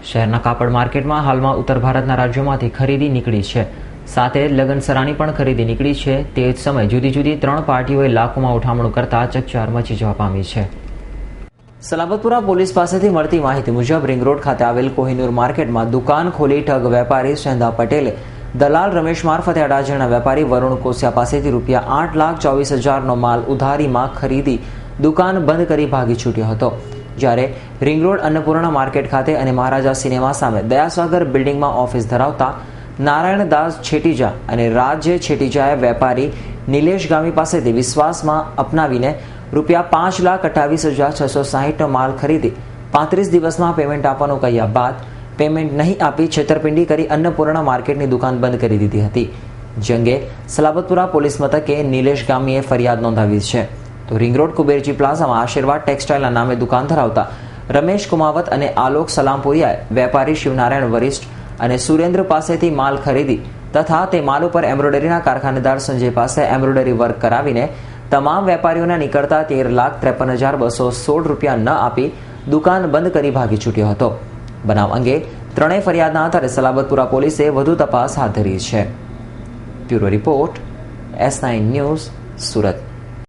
શહેરના કાપડ માર્કેટમાં હાલમાં ઉત્તર ભારતના રાજ્યોમાંથી ખરીદી નીકળી છે, સાથે લગનસરાની પણ ખરીદી નીકળી છે. તે જ સમયે જુદી જુદી 3 પાર્ટીઓએ લાખોમાં ઉઠામણું કરતા ચકચાર મચી જવા પામી છે. સલાબતપુરા પોલીસ પાસેથી મળતી માહિતી મુજબ રિંગ રોડ ખાતે આવેલ કોહિનૂર માર્કેટમાં દુકાન ખોલી ઠગ વેપારી શહેદા પટેલે દલાલ રમેશ મારફતે અડાજણના વેપારી વરુણ કોસિયા પાસેથી રૂપિયા 8,24,000નો માલ ઉધારીમાં ખરીદી દુકાન બંધ કરી ભાગી છૂટ્યો હતો. જ્યારે રિંગ રોડ અન્નપૂર્ણા માર્કેટ ખાતે અને મહારાજા સિનેમા સામે દયાસાગર બિલ્ડિંગમાં ઓફિસ ધરાવતા નારાયણદાસ છેટીજા અને રાજ્ય છેટીજાએ વેપારી નિલેશ ગામી પાસેથી વિશ્વાસમાં અપનાવીને રૂપિયા 5,28,660નો માલ ખરીદી 35 દિવસમાં પેમેન્ટ આપવાનું કહ્યા બાદ પેમેન્ટ નહીં આપી છેતરપિંડી કરી અન્નપૂર્ણા માર્કેટની દુકાન બંધ કરી દીધી હતી. જે અંગે સલાબતપુરા પોલીસ મથકે નિલેશ ગામીએ ફરિયાદ નોંધાવી છે. તો રિંગ રોડ કુબેરજી પ્લાઝામાં આશીર્વાદ ટેક્સટાઇલના નામે દુકાન ધરાવતા રમેશ કુમાવત અને આલોક સલામપુરિયાએ વેપારી શિવનારાયણ વરિષ્ઠ અને સુરેન્દ્ર પાસેથી માલ ખરીદી તથા તે માલ ઉપર એમ્બ્રોઇડરીના કારખાનેદાર સંજય પાસે એમ્બ્રોઇડરી વર્ક કરાવીને તમામ વેપારીઓને નીકળતા 13,53,216 રૂપિયા ન આપી દુકાન બંધ કરી ભાગી છૂટ્યો હતો. બનાવ અંગે ત્રણેય ફરિયાદના આધારે સલાબતપુરા પોલીસે વધુ તપાસ હાથ ધરી છે. Bureau report S9 news, Surat.